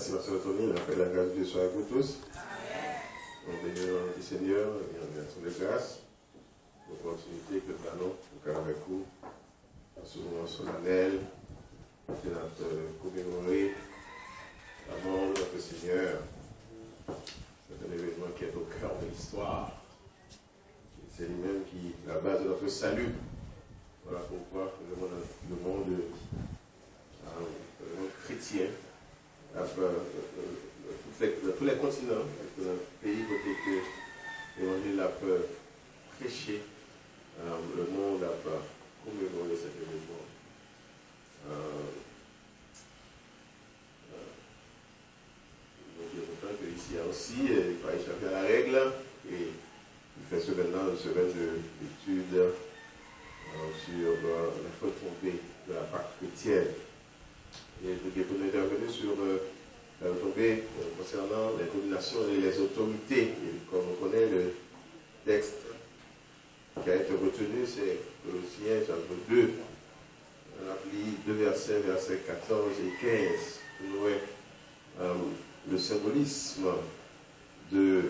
Merci, ma soeur Tony. Que la grâce de Dieu soit avec vous tous. On bénit le nom du Seigneur et en action de grâce. L'opportunité que nous allons avec vous dans ce moment solennel de notre commémorer la mort de notre Seigneur. C'est un événement qui est au cœur de l'histoire. C'est lui-même qui est la base de notre salut. Voilà pourquoi le monde chrétien, tous les continents, dans le pays côté que l'évangile a prêché, le monde a commémoré cet événement. Donc il est important que ici aussi, il ne faut pas échapper à la règle et il fait ce maintenant une semaine d'études sur la retombée de la Pâque chrétienne. Et nous devons intervenir sur la retombée concernant les dominations et les autorités. Et comme on connaît le texte qui a été retenu, c'est Colossiens chapitre 2. On a pris deux versets, versets 14 et 15. Nous voyons le symbolisme de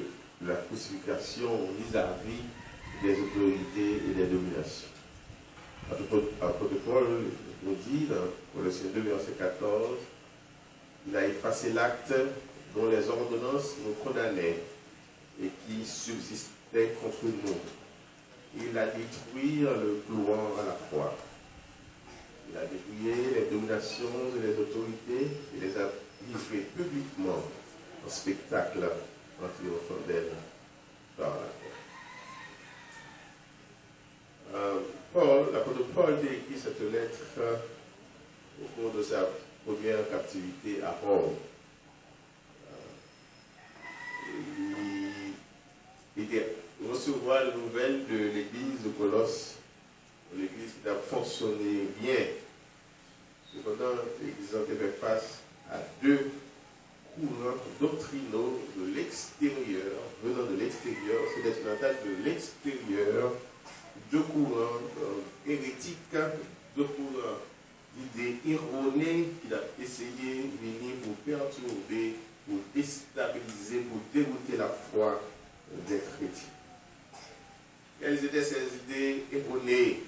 la crucifixion vis-à-vis des autorités et des dominations. L'apôtre Paul nous dit dans Colossiens 2, verset 14, il a effacé l'acte dont les ordonnances nous condamnaient et qui subsistait contre nous. Il a détruit le clouant à la croix. Il a dépouillé les dominations et les autorités et les a livrées publiquement en spectacle en triomphant d'elles par la croix. L'apôtre Paul a écrit cette lettre au cours de sa première captivité à Rome. Il recevoir les nouvelles de l'église de Colosse, l'église qui a fonctionné bien. Cependant, l'église a fait face à deux courants doctrinaux de l'extérieur, venant de l'extérieur, c'est des attaques de l'extérieur, deux courants hérétiques, deux courants d'idées erronées qu'il a essayé de venir pour perturber, pour déstabiliser, pour dérouter la foi des chrétiens. Quelles étaient ces idées erronées?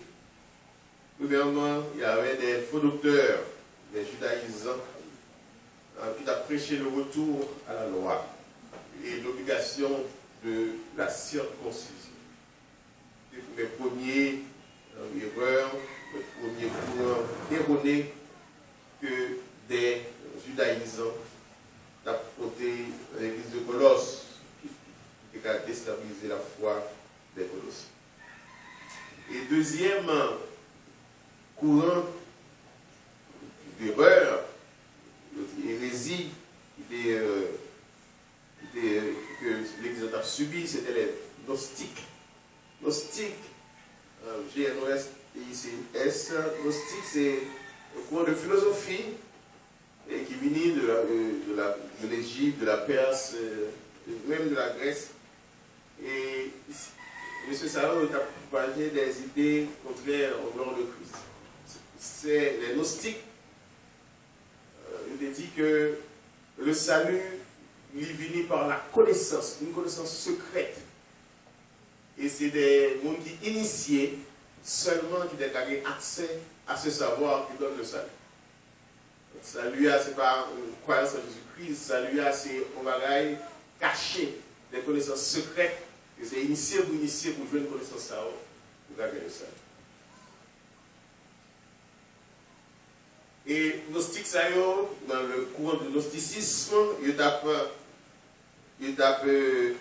Premièrement, il y avait des faux docteurs, des judaïsants, qui ont prêché le retour à la loi et l'obligation de la circoncision. Les premiers erreurs, le premier courant erroné que des judaïsants ont apporté à l'église de Colosse, qui a déstabilisé la foi des Colossiens. Et deuxième courant d'erreur, hérésie, que l'église a subi, c'était les gnostiques. Gnostique, G-N-O-S-T-I-C-S, gnostique, c'est un courant de philosophie et qui venait de l'Égypte, de la Perse, même de la Grèce. Et M. Salon a propagé des idées contraires au nom de Christ. C'est les gnostiques. Il dit que le salut lui venait par la connaissance, une connaissance secrète. Et c'est des gens qui initiés seulement qui ont gagné accès à ce savoir qui donne le salut. Le salut, ce n'est pas une croyance en Jésus-Christ, le salut, c'est un bagage caché, des connaissances secrètes. Et c'est initié pour jouer une connaissance pour gagner le salut. Et gnostique, dans le courant du gnosticisme, il a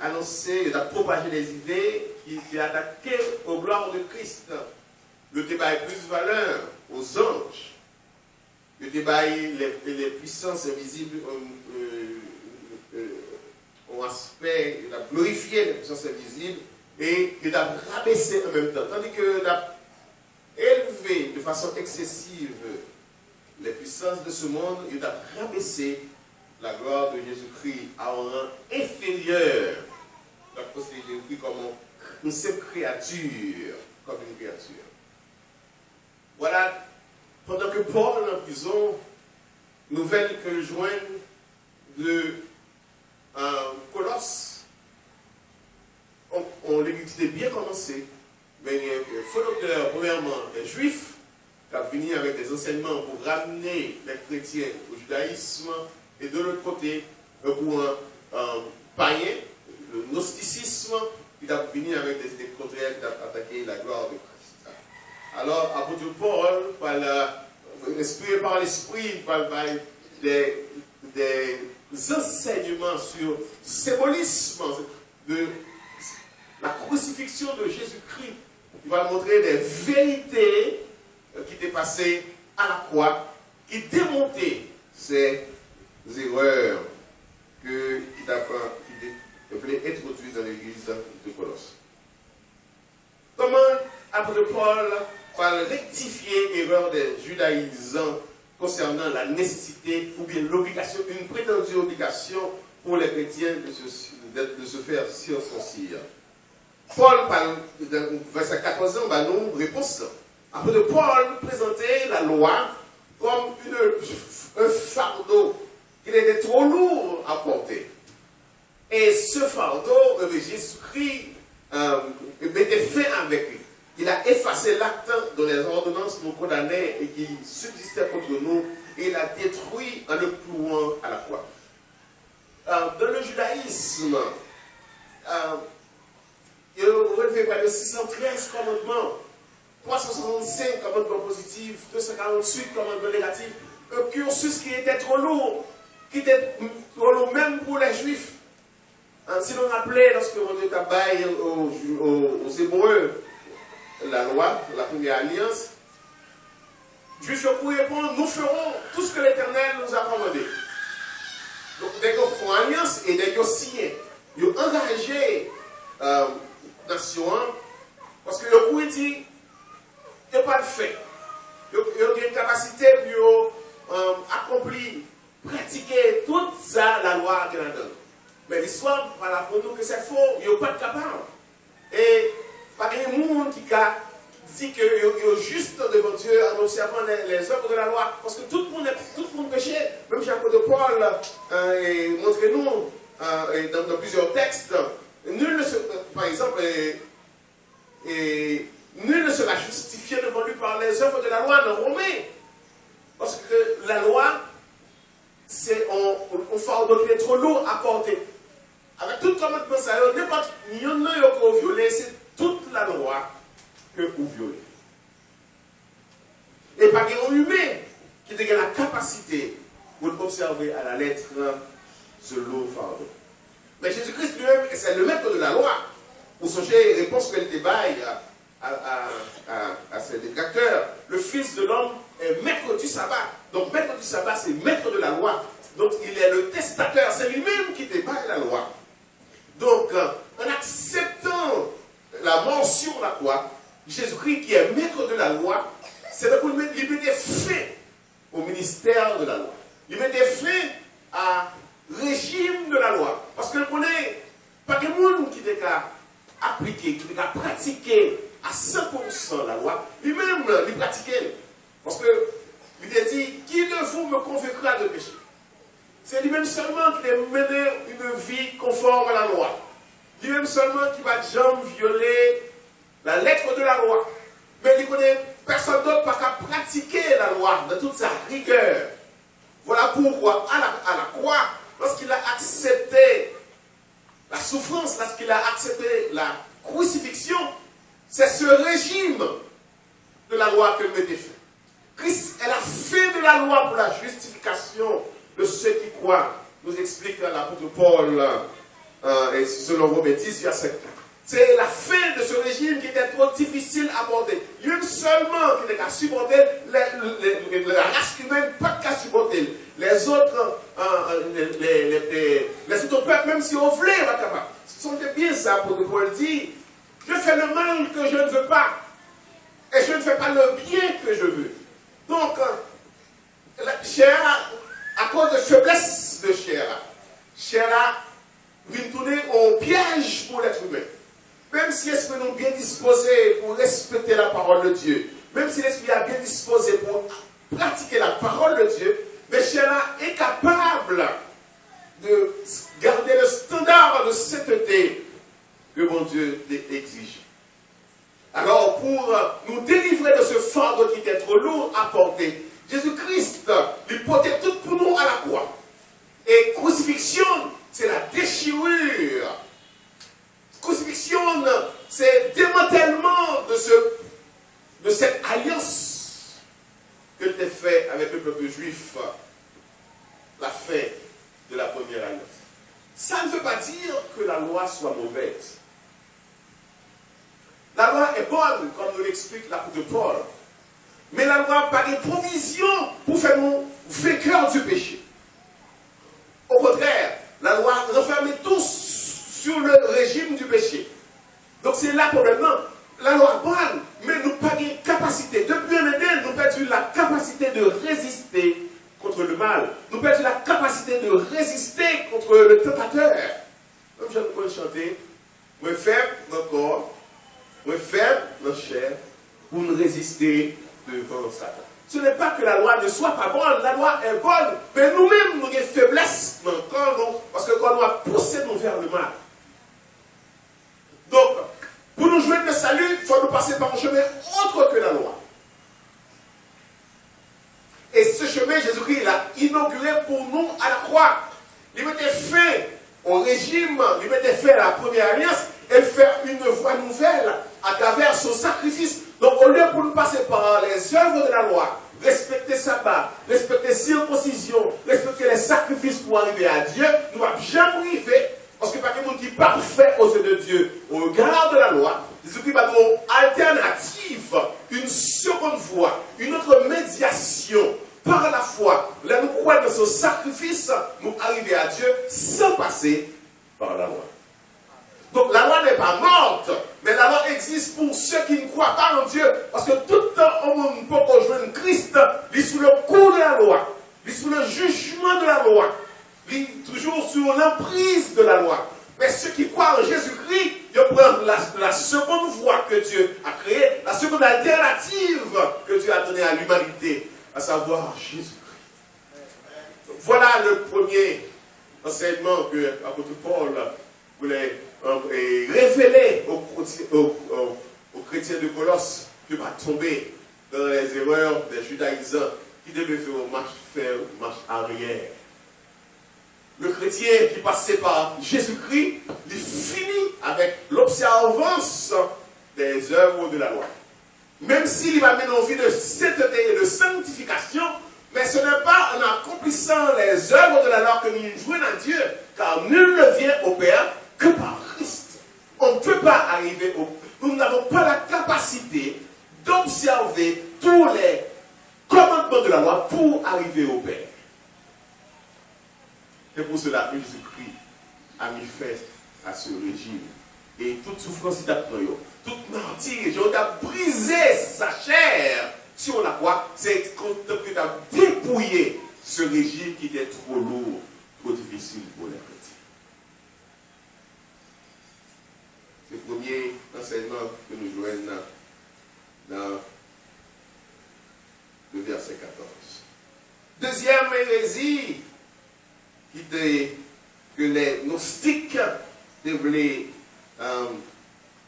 annoncé, il a propagé des idées qui attaquaient aux gloires de Christ. Le débat est plus valeur aux anges. Le débat les puissances invisibles ont aspect, il a glorifié les puissances invisibles et il a rabaissé en même temps. Tandis qu'il a élevé de façon excessive les puissances de ce monde, il a rabaissé la gloire de Jésus-Christ à un rang inférieur. Donc, c'est Jésus-Christ comme une simple créature, comme une créature. Voilà, pendant que Paul en prison, nouvelle que joignent de Colosse, l'église est bien commencée, mais il y a un faux docteur, premièrement, des juifs, qui a venu avec des enseignements pour ramener les chrétiens au judaïsme, et de l'autre côté, un courant païen, le gnosticisme, qui a venu avec des idées contraires qui ont attaqué la gloire de Christ. Alors, apôtre Paul, inspiré par l'esprit, par des enseignements sur le symbolisme de la crucifixion de Jésus-Christ, il va montrer des vérités qui étaient passées à la croix, qui démontaient ces erreurs qui venaient introduites dans l'église de Colosse. Comment apôtre Paul va rectifier l'erreur des judaïsants concernant la nécessité ou bien l'obligation, une prétendue obligation pour les chrétiens de se faire circoncire? Paul, dans verset 14, va nous réponse. Après de Paul présentait la loi comme un fardeau qui était trop lourd à porter. Et ce fardeau, Jésus-Christ mettait fin avec lui. Il a effacé l'acte dont les ordonnances nous condamnaient et qui subsistait contre nous, et il a détruit en le clouant à la croix. Dans le judaïsme, il relevé près de 613 commandements, 365 commandements positifs, 248 commandements négatifs, un cursus qui était trop lourd, qui était trop lourd même pour les juifs. Si l'on rappelait, lorsque on Dieu tabaille aux Hébreux, la loi, la première alliance, Juifs répondent, nous ferons tout ce que l'Éternel nous a commandé. Donc, dès qu'ils font alliance et dès qu'ils signent, ils ont engagé nation, parce que le coup dit, il n'y a pas de fait. Il y a une capacité pour accomplir, pratiquer toute ça, la loi de la donne. Mais l'histoire, voilà, pour nous que c'est faux, il n'y a pas de capable. Et pas de monde qui dit qu'il est juste devant Dieu en observant les œuvres de la loi. Parce que tout le monde péchait. Même Jacques de Paul montre-nous dans plusieurs textes. Nul ne se, par exemple, nul ne sera justifié devant lui par les œuvres de la loi dans Romains. Parce que la loi, c'est un fardeau qui est trop lourd à porter. Avec tout comme on pense à eux, n'importe qui a violé, c'est toute la loi que vous violez. Et pas qu'un humain qui a la capacité pour observer à la lettre ce lourd fardeau. Mais Jésus-Christ lui-même, c'est le maître de la loi. Pour songer réponse qu'elle débaille à ses détracteurs, le Fils de l'homme est maître du sabbat. Donc maître du sabbat, c'est maître de la loi. Donc il est le testateur, c'est lui-même qui débaille la loi. Donc en acceptant la mort sur la croix, Jésus-Christ qui est maître de la loi, c'est pour lui mettre fin au ministère de la loi. Il mettait fin à régime de la loi. Parce que vous connaissez, pas de monde qui est appliquer, qui est pratiquer à 100% la loi, lui-même, il pratiquait. Parce que il a dit, qui de vous me convaincra de péché? C'est lui-même seulement qui a mené une vie conforme à la loi. Lui-même seulement qui va jamais violer la lettre de la loi. Mais il connaît personne d'autre pas qu'à pratiquer la loi de toute sa rigueur. Voilà pourquoi, à la croix, lorsqu'il a accepté la souffrance, lorsqu'il a accepté la crucifixion, c'est ce régime de la loi que mettait fin. Christ est la fin de la loi pour la justification de ceux qui croient, nous explique l'apôtre Paul, et selon Romains 10, verset 4. C'est la fin de ce régime qui était trop difficile à aborder. Il y a une seulement qui n'est qu'à supporter la race humaine, pas qu'à supporter. Les autres, les autres peuples, même si on voulait, pas capable. Ce sont bien ça pour Paul dit, je fais le mal que je ne veux pas, et je ne fais pas le bien que je veux. Donc, chair, à cause de faiblesse de chair vient tourner au piège pour l'être humain. Même si l'esprit est bien disposé pour respecter la parole de Dieu, même si l'esprit est bien disposé pour pratiquer la parole de Dieu, mais chair est capable apporté. Jésus-Christ, il portait tout pour nous à la croix. Et crucifixion, c'est la déchirure. Crucifixion, c'est démantèlement de cette alliance que tu as fait avec le peuple juif, la fin de la première alliance. Ça ne veut pas dire que la loi soit mauvaise. La loi est bonne, comme nous l'explique l'apôtre Paul. Mais la loi n'a pas de provision pour faire nous vainqueurs du péché. Au contraire, la loi renferme tous sur le régime du péché. Donc c'est là probablement la loi est bonne, mais nous n'avons pas de capacité. Depuis un Éden, nous avons perdu la capacité de résister contre le mal. Nous avons perdu la capacité de résister contre le tentateur. Comme je peux chanter, moi faible dans le corps, moi faible dans la chair, pour nous résister devant Satan. Ce n'est pas que la loi ne soit pas bonne, la loi est bonne, mais nous-mêmes, nous avons des faiblesses dans le corps, parce que quand nous a poussé nous vers le mal. Donc, pour nous jouer le salut, il faut nous passer par un chemin autre que la loi. Et ce chemin, Jésus-Christ l'a inauguré pour nous à la croix. Il mettait fin au régime, il mettait fin à la première alliance, et faire une voie nouvelle à travers son sacrifice. Donc, au lieu pour nous passer par les œuvres de la loi, respecter sabbat, respecter circoncision, respecter les sacrifices pour arriver à Dieu, nous ne pouvons jamais arriver. Parce que pas quelqu'un qui est parfait aux yeux de Dieu, au regard de la loi, Jésus-Christ va nous alternative, une seconde voie, une autre médiation par la foi. Là, nous croyons dans ce sacrifice, nous arriver à Dieu sans passer par la loi. Donc la loi n'est pas morte, mais la loi existe pour ceux qui ne croient pas en Dieu. Parce que tout le temps, on peut rejoindre Christ, il est sous le coup de la loi, il est sous le jugement de la loi. Toujours sur l'emprise de la loi. Mais ceux qui croient en Jésus-Christ, ils prennent la seconde voie que Dieu a créée, la seconde alternative que Dieu a donnée à l'humanité, à savoir Jésus-Christ. Voilà le premier enseignement que l'apôtre Paul voulait révéler aux chrétiens de Colosse, de ne pas tomber dans les erreurs des judaïsants qui devaient faire marche arrière. Le chrétien qui passait par Jésus-Christ, il finit avec l'observance des œuvres de la loi. Même s'il va mener une vie de sainteté et de sanctification, mais ce n'est pas en accomplissant les œuvres de la loi que nous jouons à Dieu, car nul ne vient au Père que par Christ. On ne peut pas arriver au Père. Nous n'avons pas la capacité d'observer tous les commandements de la loi pour arriver au Père. C'est pour cela que Jésus-Christ a mis fin à ce régime. Et toute souffrance qu'il a pris, toute martyre, Jésus a brisé sa chair sur la croix. C'est qu'il a dépouillé ce régime qui était trop lourd, trop difficile pour les chrétiens. C'est le premier enseignement que nous joignons dans le verset 14. Deuxième hérésie que les gnostiques voulaient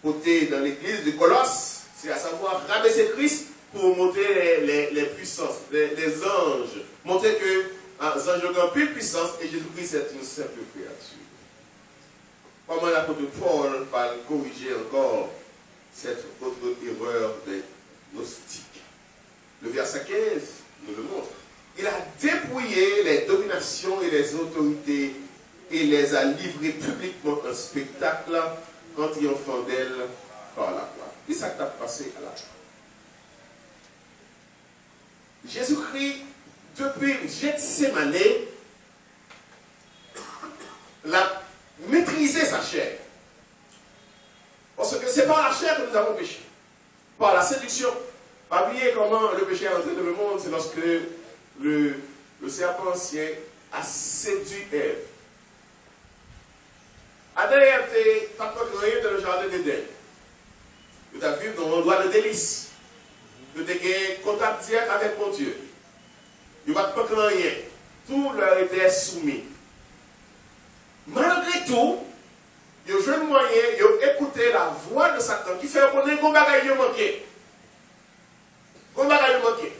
porter dans l'église de Colosse, c'est à savoir rabaisser Christ pour montrer les puissances, les anges, montrer que les anges ont plus de puissance et Jésus-Christ est une simple créature. Comment l'apôtre Paul va corriger encore cette autre erreur des gnostiques. Le verset 15 nous le montre. Il a dépouillé les dominations et les autorités et les a livrées publiquement en spectacle en triomphant d'elles par la croix. Et ça t'a passé à la croix. Jésus-Christ, depuis Gethsémane, l'a maîtrisé sa chair. Parce que c'est par la chair que nous avons péché. Par la séduction. Pas oublier comment le péché est entré dans le monde, c'est lorsque le serpent ancien a séduit Ève. Adam et Ève n'étaient pas créés dans le jardin d'Éden. Ils ont vécu dans un endroit de délice. Ils ont contact direct avec mon Dieu. Ils ne pas rien. Tout leur était soumis. Malgré tout, ils ont joué le moyen, ils ont écouté la voix de Satan qui fait qu'on ait un bagage manqué. Un bagage manqué.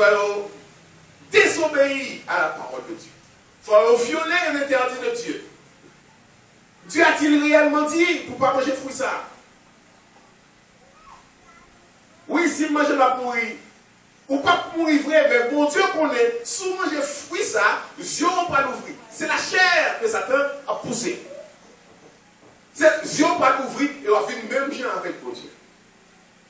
faut désobéir à la parole de Dieu. Il faut violer l'interdit de Dieu. Dieu a-t-il réellement dit pour ne pas manger fruit ça? Oui, si manger la pourri, ou pas mourir vrai, mais bon Dieu connaît, si manger fruit ça, Dieu va pas l'ouvrir. C'est la chair que Satan a poussé. Dieu va pas l'ouvrir et va faire même gens avec mon Dieu.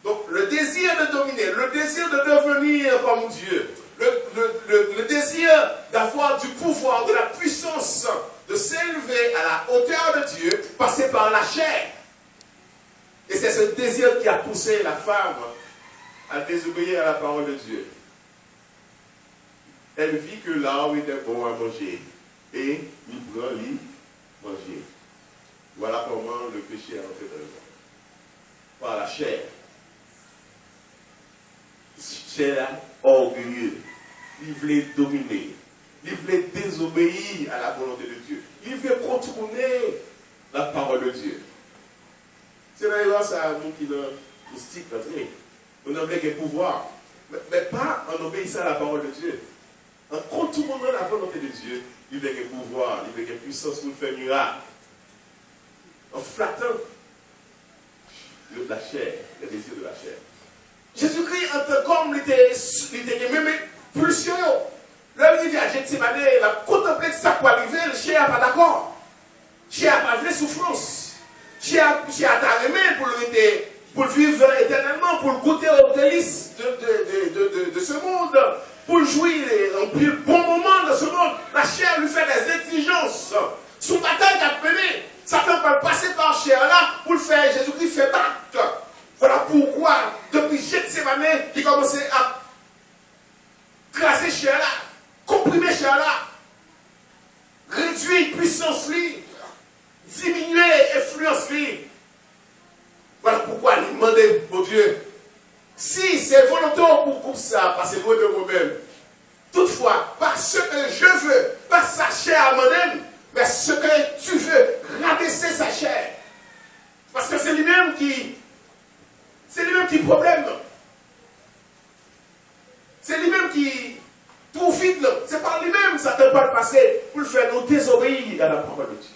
Donc le désir de dominer, le désir de devenir comme Dieu, le désir d'avoir du pouvoir, de la puissance, de s'élever à la hauteur de Dieu, passer par la chair. Et c'est ce désir qui a poussé la femme à désobéir à la parole de Dieu. Elle vit que l'arbre était bon à manger et il prend, il manger. Voilà comment le péché est entré dans le monde. Par la chair. Chair orgueilleux. Il voulait dominer. Il voulait désobéir à la volonté de Dieu. Il voulait contourner la parole de Dieu. C'est d'ailleurs ça, nous qui nous mystique, on a un pouvoir, mais pas en obéissant à la parole de Dieu. En contournant la volonté de Dieu, il veut un pouvoir, il veut une puissance pour faire miracle. En flattant la chair, le désir de la chair. Jésus-Christ, en tant qu'homme, il était même pulsion. L'homme il vient à Gethsémane, il a contemplé que ça peut arriver, le chien n'est pas d'accord. Le chien n'a pas vu souffrance. Le chien a aimé pour le vivre éternellement, pour le goûter aux délices de ce monde, pour le jouir en plus bon moment de ce monde. La chair lui fait des exigences. Son bataille a mené. Satan peut passer par chair là pour le faire. Jésus-Christ fait battre. Voilà pourquoi, depuis Gethsémane, il commençait à craser chair là, comprimer chair là, réduire puissance li, diminuer influence li. Voilà pourquoi il demandait au Dieu, si c'est volontaire pour ça, parce que loin de moi-même, toutefois, pas ce que je veux, pas sa chair à moi-même, mais ce que tu veux, rabaisser sa chair. Parce que c'est lui-même qui problème. C'est lui-même qui trouve vide. C'est par lui-même ça ne peut pas passer pour le faire nous désobéir à la parole de Dieu.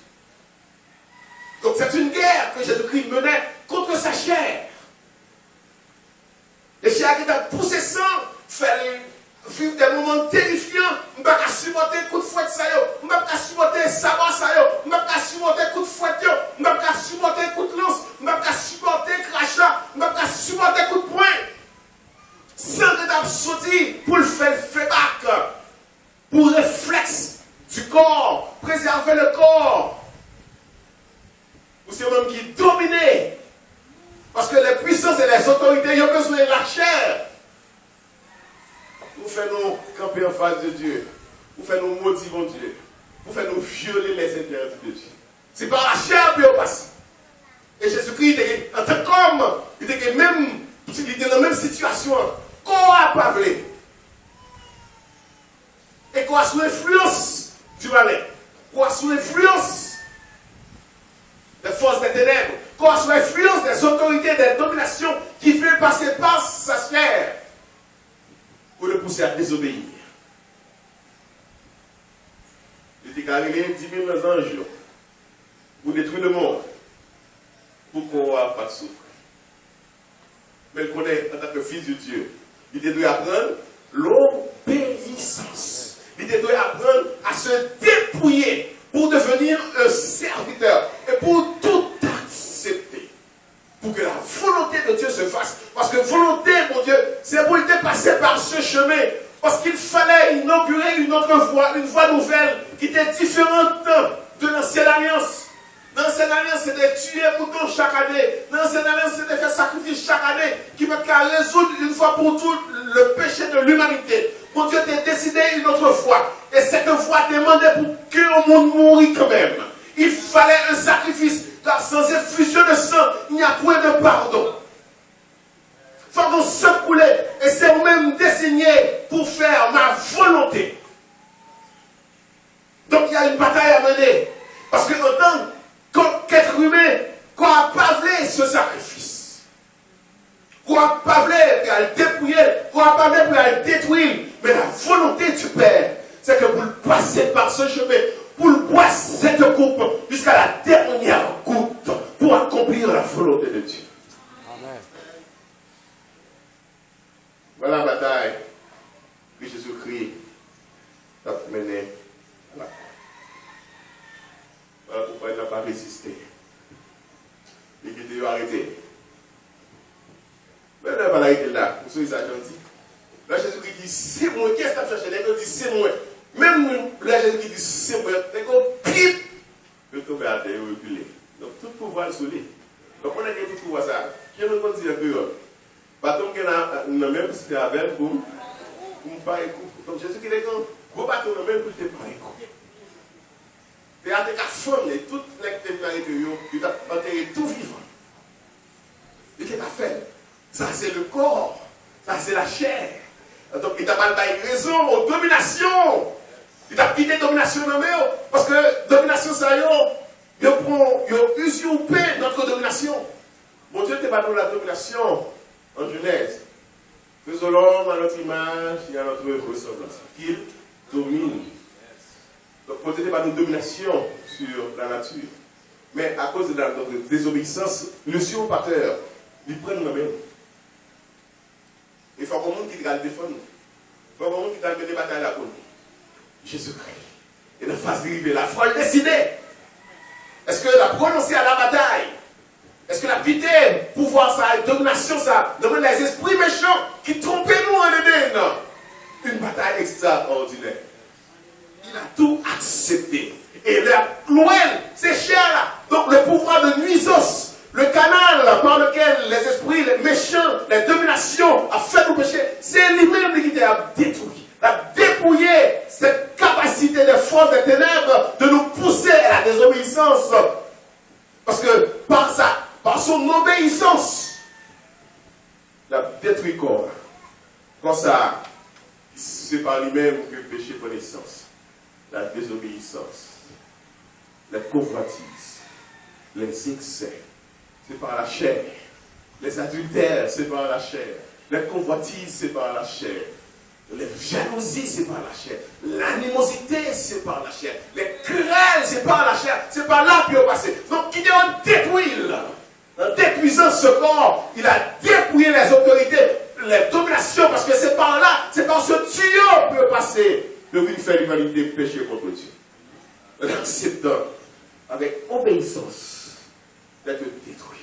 Donc c'est une guerre que Jésus-Christ menait contre sa chair. Les chair qui t'a poussé sang, fait vivre des moments terrifiants. Je ne peux pas supporter coup de fouet, je ne peux pas supporter sabbat, je ne peux pas supporter coup de fouet, je ne peux pas supporter coup de lance, je ne peux pas supporter crachat, je ne peux pas supporter coup de poing. Sans que tu aies sorti pour le faire back, pour le réflexe du corps, préserver le corps. Ou c'est même qui domine. Parce que les puissances et les autorités, ils ont besoin de la chair. Vous faites nous camper en face de Dieu. Vous faites nous maudire mon Dieu. Vous faites nous violer les interdits de Dieu. C'est par la chair que vous passez. Et Jésus-Christ, en tant qu'homme, il était dans la même situation. Qu'on a pas voulu. Et qu'on a sous l'influence du malin. Qu'on a sous l'influence des forces des ténèbres. Qu'on a sous l'influence des autorités, des dominations qui veulent passer par sa chair pour le pousser à désobéir. Il était arrivé 10 000 anges pour détruire le monde, pour qu'on n'ait pas de souffrance. Mais il connaît en tant que fils de Dieu. Il doit apprendre l'obéissance. Il doit apprendre à se dépouiller pour devenir un serviteur et pour tout accepter. Pour que la volonté de Dieu se fasse. Parce que volonté, mon Dieu, c'est pour être passé par ce chemin. Parce qu'il fallait inaugurer une autre voie, une voie nouvelle qui était différente de l'ancienne alliance. Dans l'ancienne alliance, c'était tuer bouton chaque année. Dans l'ancienne alliance, c'était faire sacrifice chaque année qui va résoudre une fois pour toutes le péché de l'humanité. Mon Dieu t'a décidé une autre fois. Et cette voie demandait pour que le monde mourit quand même. Il fallait un sacrifice. Car sans effusion de sang, il n'y a point de pardon. Il faut qu'on se coule. Et c'est vous-même désigné pour faire ma volonté. Donc il y a une bataille à mener. Parce que en tant qu'être humain, qu'on a parlé ce sacrifice. Qu'on a parlé pour le dépouiller. Qu'on a parlé pour le détruire. ce chemin pour boire cette coupe jusqu'à la dernière goutte pour accomplir la volonté de Dieu. Amen. Voilà la bataille que Jésus-Christ a menée à la croix. Voilà pourquoi il n'a pas résisté. Il était arrêté. Mais il n'a pas arrêté là. Vous savez ça gentil. Là, Jésus-Christ dit, c'est moi. Qu'est-ce que tu as cherché? Il dit, c'est moi. Même là, Jésus-Christ dit, c'est moi. Il dit, pip. Il tombe à terre, il reculer. Donc, tout pouvoir est sous lui. Donc, on a dit tout pouvoir ça. Qui est le monde dit un peu? Pas tant qu'il a même si c'était avec pour ne pas écouter. Donc, Jésus-Christ dit, vous battez même pour ne pas écouter. Et avec la femme, et toute l'activité, il a enterré tout vivant. Il n'a pas fait. Ça, c'est le corps. Ça, c'est la chair. Donc, il n'a pas de raison aux dominations. Il a quitté la domination dans le parce que domination, ça y est, il usurpé notre domination. Mon Dieu, tu pas dans la domination en Genèse. Faisons l'homme à notre image et à notre ressemblance. Qu'il domine. Donc, mon Dieu, tu pas une domination sur la nature. Mais à cause de notre désobéissance, le usurpateur, il prend nous-mêmes. Il faut qu'on monde qui va le défendre. Il faut qu'on monde qui va mener bataille là pour nous. Jésus-Christ. Et de face d'arriver là, il faut le décider. Est-ce que la prononcer à la bataille? Est-ce que la pité, pouvoir ça, domination ça, demande les esprits méchants qui trompent nous en Éden? Une bataille extraordinaire. Il a tout accepté. Et la loin, c'est cher là. Donc le pouvoir de nuisos, le canal par lequel les esprits, les méchants, les dominations a fait nous pécher, c'est lui-même qui a détruit, a dépouillé cette capacité des forces des ténèbres de nous pousser à la désobéissance. Parce que par son obéissance, il a détruit corps. Comme ça, c'est par lui-même que le péché prend naissance. La désobéissance, la convoitise, les excès. C'est par la chair. Les adultères, c'est par la chair. Les convoitises, c'est par la chair. Les jalousies, c'est par la chair. L'animosité, c'est par la chair. Les querelles, c'est par la chair. C'est par là qu'il est passé. Donc, il est en détruit. En détruisant ce corps, il a dépouillé les autorités, les dominations, parce que c'est par là, c'est par ce tuyau qu'il peut passer. De venir faire l'humanité pécher contre Dieu. En acceptant, avec obéissance, d'être détruit.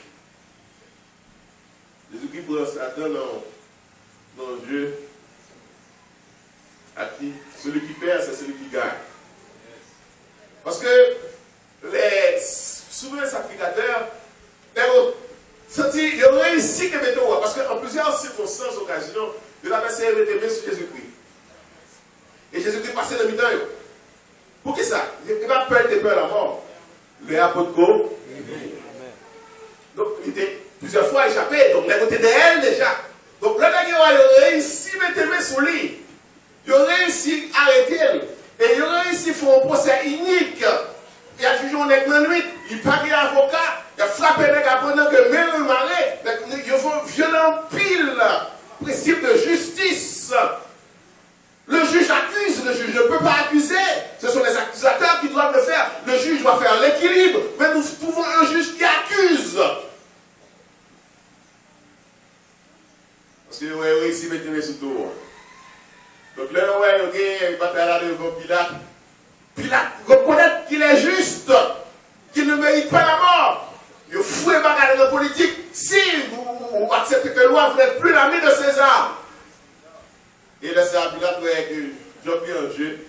Jésus-Christ prend Satan dans le jeu. A dit, celui qui perd, c'est celui qui gagne. Parce que les souverains sacrificateurs, ils ont réussi que mettre au parce qu'en plusieurs circonstances, occasions, ils avaient essayé de mettre sur Jésus-Christ. Et Jésus-Christ passait le mi-temps. Pour qui ça? Il va peur de peur à la mort. Les apôtres. Donc, il était plusieurs fois échappé. Donc, il a côté d'elle déjà. Donc, le gars, il a réussi à mettre sur lui. Il a réussi à arrêter elle. Et il a réussi à faire un procès unique. Il a jugé la nuit. Il a payé l'avocat. Il a frappé les gars pendant que même le marais. Il a fait violent pile. Principe de justice. Le juge accuse, le juge ne peut pas accuser. Ce sont les accusateurs qui doivent le faire. Le juge doit faire l'équilibre. Mais nous trouvons un juge qui accuse. Parce qu'il a réussi à mettre sous tour. Donc là, il va faire là devant Pilate. Pilate reconnaît qu'il est juste, qu'il ne mérite pas la mort. Il faut bagarrer dans la politique. Si vous acceptez que loi, vous n'êtes plus l'ami de César. Et là, c'est à Pilate que j'ai pris un jeu.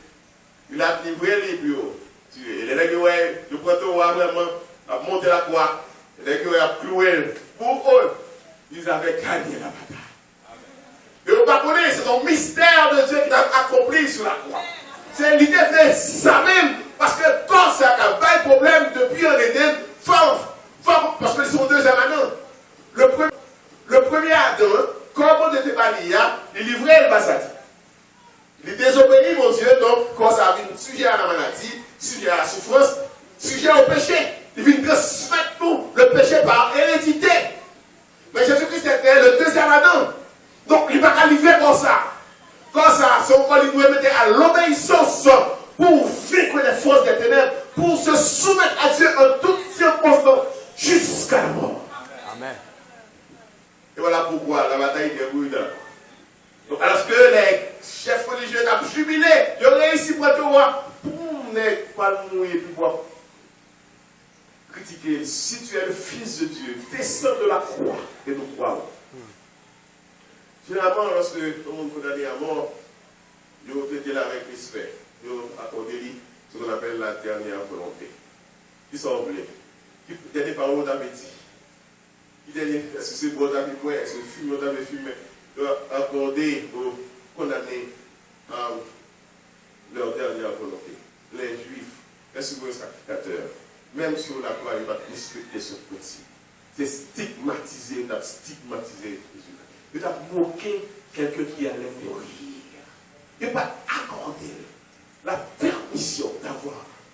Il a livré les bureaux. Et les gens, je prends tout vraiment à monter la croix. Les gens ont cloué. Pour eux, ils avaient gagné la bataille. Et vous ne connaissez pas, c'est un mystère de Dieu qui a accompli sur la croix. C'est l'idée de ça même. Parce que quand ça n'a pas de problème depuis en Éden, parce qu'ils sont deux Adam. Le premier Adam, comme on était pas lié, il livrait le basadi. Il désobéit, mon Dieu, donc, quand ça vient sujet à la maladie, sujet à la souffrance, sujet au péché. Il vient transmettre tout le péché par hérédité. Mais Jésus-Christ était le deuxième Adam. Donc, il ne va pas livrer comme ça. Comme ça, son corps, il doit mettre à l'obéissance pour vaincre se soumettre à Dieu en toutes circonstances jusqu'à la mort. Amen. Et voilà pourquoi la bataille des rudes. Donc, alors que les chefs religieux ont jubilé, ils ont réussi pour être roi. Pour ne pas mourir, puis pour critiquer. Si tu es le Fils de Dieu, descends de la croix et nous croyons. Généralement, lorsque tout le monde condamné à mort, ils ont traité là avec respect. Ils ont accordé ce qu'on appelle la dernière volonté. Qui sont oubliés. Qui dernier parole d'avait dit. Est-ce que c'est bon d'avait dit? Est-ce que le film d'avait filmé? Ils ont accordé aux condamnés leur dernière volonté. Les Juifs, les souverains sacrificateurs, même sur la croix, ils ne vont pas respecter ce principe. C'est stigmatisé, ils ont stigmatisé Jésus. Ils ont moqué quelqu'un qui allait mourir. Ils n'ont pas accordé la permission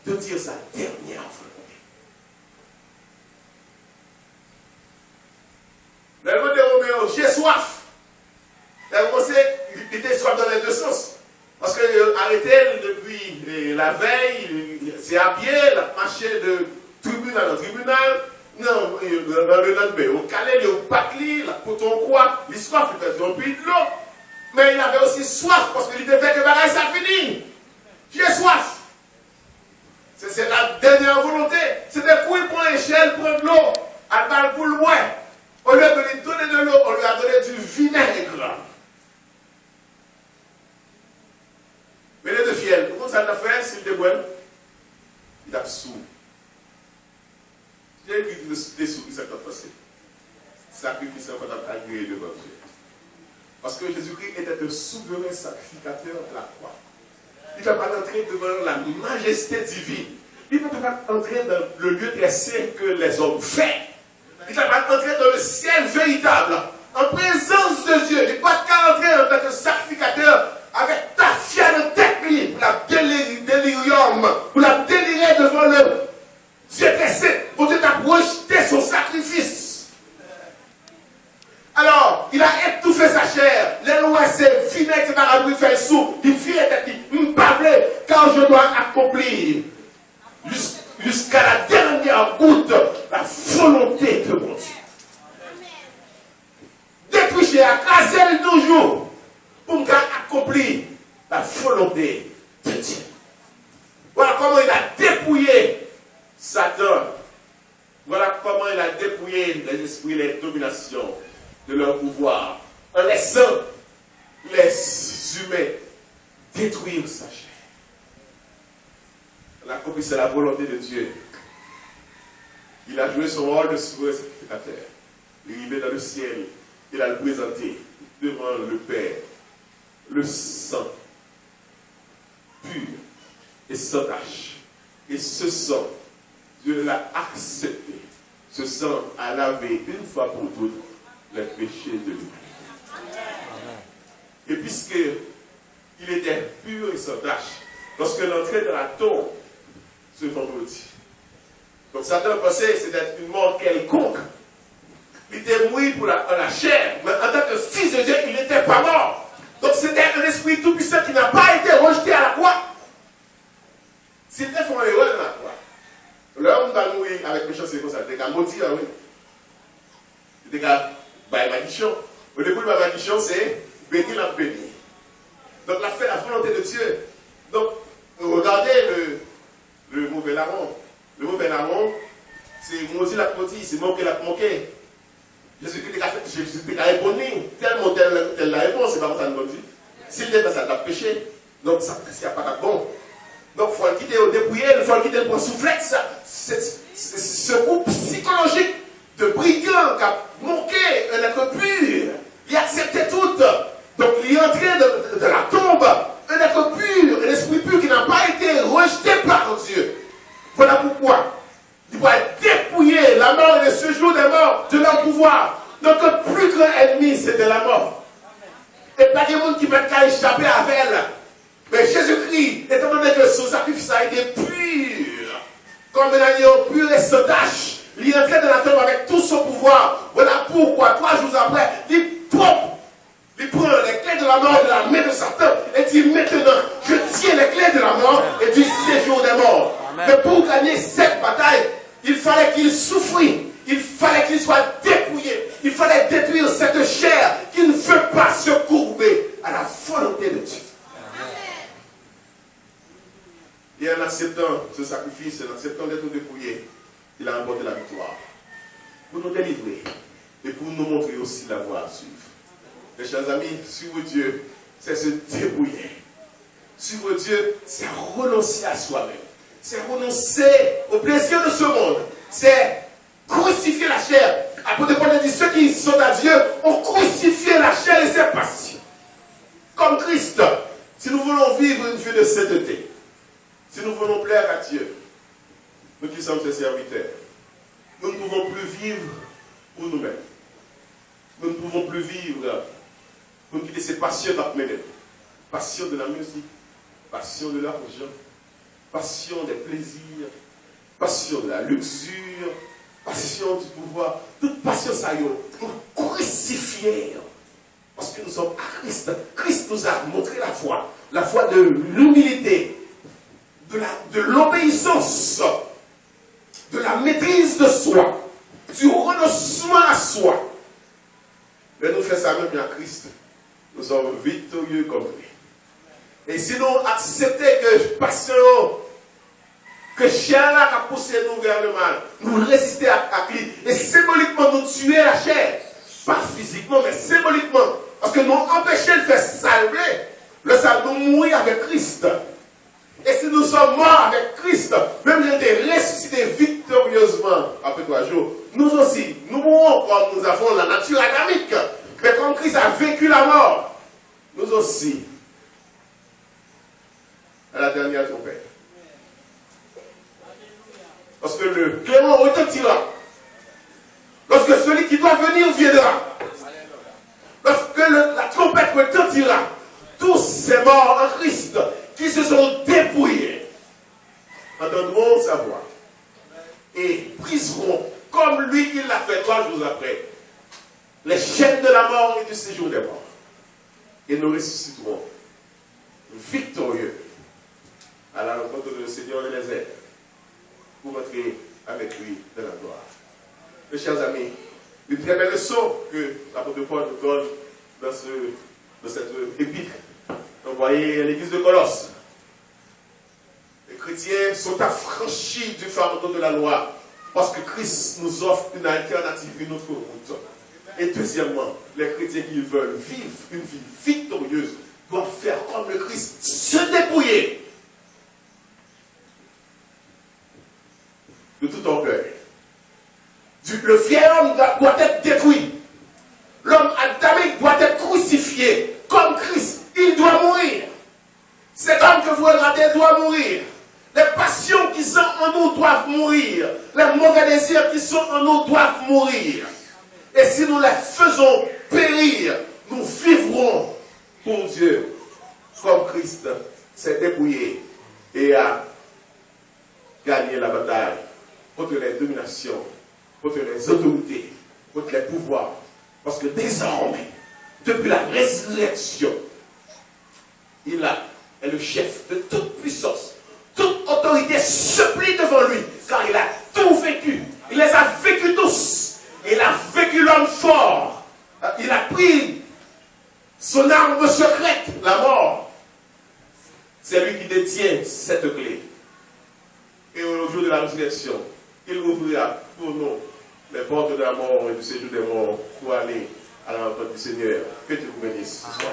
de dire sa dernière volonté. Le de Roméo, j'ai soif. Il était soif dans les deux sens. Parce qu'il a arrêté depuis la veille, il s'est habillé, il a marché de tribunal en tribunal. Non, dans le lendemain, au Calais, au Pacli, la coton quoi, il soif, il faisait un puits de l'eau. Mais il avait aussi soif parce qu'il était fait que bagaille ça finit. J'ai soif. C'est la dernière volonté. C'était pour il prendre l'échelle, prendre de l'eau, à balle pour le boire. Au lieu de lui donner de l'eau, on lui a donné du vinaigre. Mais les deux fiels, comment ça l'a fait s'il était bon? Il a sous. J'ai écrit des sous qui s'est passé. Sacrifice en fait agréé devant Dieu. Parce que Jésus-Christ était le souverain sacrificateur de la croix. Il ne peut pas entrer devant la majesté divine. Il ne peut pas entrer dans le lieu très saint que les hommes font. Il ne peut pas entrer dans le ciel véritable, en présence de Dieu. Il ne peut pas entrer en tant que sacrificateur avec ta fière tête libre, pour la délirium, pour la délirer devant le Dieu très saint, pour Dieu t'a projeté son sacrifice. Alors, il a étouffé sa chair. Les lois, c'est vinaigre, c'est pas il fait sous. Il fit et dit, m'parler, car je dois accomplir jusqu'à la dernière goutte la volonté de mon Dieu. Dépoucher, écraser toujours pour accomplir la volonté de Dieu. Voilà comment il a dépouillé Satan. Voilà comment il a dépouillé les esprits, les dominations de leur pouvoir, en laissant les humains détruire sa chair. On a compris, c'est la volonté de Dieu. Il a joué son rôle de souverain sacrificateur. Il est arrivé dans le ciel, il a le présenté devant le Père. Le sang pur et sans tache. Et ce sang, Dieu l'a accepté. Ce sang a lavé une fois pour toutes les péchés de l'humanité. Et puisqu'il était pur et sans tache, lorsque l'entrée dans la tombe, ce vendredi, donc Satan pensait que c'était une mort quelconque. Il était mort pour la chair, mais en tant que fils de Dieu, il n'était pas mort. Donc c'était un esprit tout-puissant qui n'a pas été rejeté à la croix. C'était son héros dans la croix. L'homme va mourir avec les choses comme ça. Il était qu'à maudire, oui. Il était qu'à malédiction. Au début de la malédiction, c'est bénir la bénir. Donc, il a fait la volonté de Dieu. Donc, regardez le mauvais larron. Le mauvais larron, c'est maudit la maudit, c'est manquer la manquer. Jésus-Christ a répondu, tellement telle la réponse, c'est pas comme ça nous dit. S'il n'est pas ça, il a péché. Donc, ça, il n'y a pas de bon. Donc, il faut le quitter au dépouiller, il faut le quitter pour souffler. Ce coup psychologique de brigand qui a manqué un être pur, il acceptait tout. Donc, il est entré de la tombe, un être pur, un esprit pur qui n'a pas été rejeté par Dieu. Voilà pourquoi il doit dépouiller la mort et le séjour des morts de leur pouvoir. Donc, le plus grand ennemi, c'était la mort. Et pas des gens qui peuvent échapper avec elle. Mais Jésus-Christ, étant donné que son sacrifice a été pur, comme un agneau pur et sans tache, il est entré dans la tombe avec tout son pouvoir. Voilà pourquoi, 3 jours après, il prend les clés de la mort de la main de Satan et dit maintenant, je tiens les clés de la mort et du séjour des morts. Mais pour gagner cette bataille, il fallait qu'il souffrit. Il fallait qu'il soit dépouillé. Il fallait détruire cette chair qui ne veut pas se courber à la volonté de Dieu. Et en acceptant ce sacrifice, en acceptant d'être dépouillé, il a remporté la victoire. Pour nous délivrer et pour nous montrer aussi la voie à suivre. Mes chers amis, suivre Dieu, c'est se débrouiller. Suivre Dieu, c'est renoncer à soi-même. C'est renoncer au plaisir de ce monde. C'est crucifier la chair. Apôtre Paul dit, ceux qui sont à Dieu ont crucifié la chair et ses passions. Comme Christ, si nous voulons vivre une vie de sainteté, si nous voulons plaire à Dieu, nous qui sommes ses serviteurs, nous ne pouvons plus vivre pour nous-mêmes. Nous ne pouvons plus vivre pour quitter ces passions d'apméner. Passion de la musique, passion de l'argent, passion des plaisirs, passion de la luxure, passion du pouvoir. Toute passion, ça y est, nous crucifier. Parce que nous sommes à Christ. Christ nous a montré la voie de l'humilité, de l'obéissance, de la maîtrise de soi, du renoncement à soi. Mais nous faisons ça même à Christ. Nous sommes victorieux comme lui. Et si nous acceptons que passion, que chair là qui a poussé nous vers le mal, nous résister à lui, et symboliquement nous tuer la chair, pas physiquement, mais symboliquement, parce que nous empêchons de faire salver, le salut, nous mourir avec Christ. Et si nous sommes morts avec Christ, même si nous ressuscités victorieusement après 3 jours, nous aussi, nous mourrons comme nous avons la nature adamique. Mais comme Christ a vécu la mort, nous aussi, à la dernière trompette. Lorsque le clément retentira, lorsque celui qui doit venir viendra, lorsque la trompette retentira, tous ces morts en Christ qui se sont dépouillés entendront sa voix et briseront, comme lui il l'a fait 3 jours après, les chaînes de la mort et du séjour des morts. Et nous ressusciterons victorieux à la rencontre de le Seigneur et les ailes pour entrer avec lui dans la gloire. Mes chers amis, une très belle leçon que l'apôtre Paul nous donne dans cette épître envoyée à l'église de Colosse. Les chrétiens sont affranchis du fardeau de la loi parce que Christ nous offre une alternative, une autre route. Et deuxièmement, les chrétiens qui veulent vivre une vie victorieuse doivent faire comme le Christ, se dépouiller de tout orgueil. Le vieil homme doit être détruit. L'homme adamique doit être crucifié comme Christ. Il doit mourir. Cet homme que vous regardez doit mourir. Les passions qui sont en nous doivent mourir. Les mauvais désirs qui sont en nous doivent mourir. Et si nous les faisons périr, nous vivrons pour Dieu comme Christ s'est dépouillé et a gagné la bataille contre les dominations, contre les autorités, contre les pouvoirs. Parce que désormais, depuis la résurrection, il est le chef de toute puissance. Toute autorité se plie devant lui, car il a tout vécu. Il les a vécus tous. Il a vécu l'homme fort. Il a pris son arme secrète, la mort. C'est lui qui détient cette clé. Et au jour de la résurrection, il ouvrira pour nous les portes de la mort et du séjour des morts pour aller à la rencontre du Seigneur. Que Dieu vous bénisse ce soir.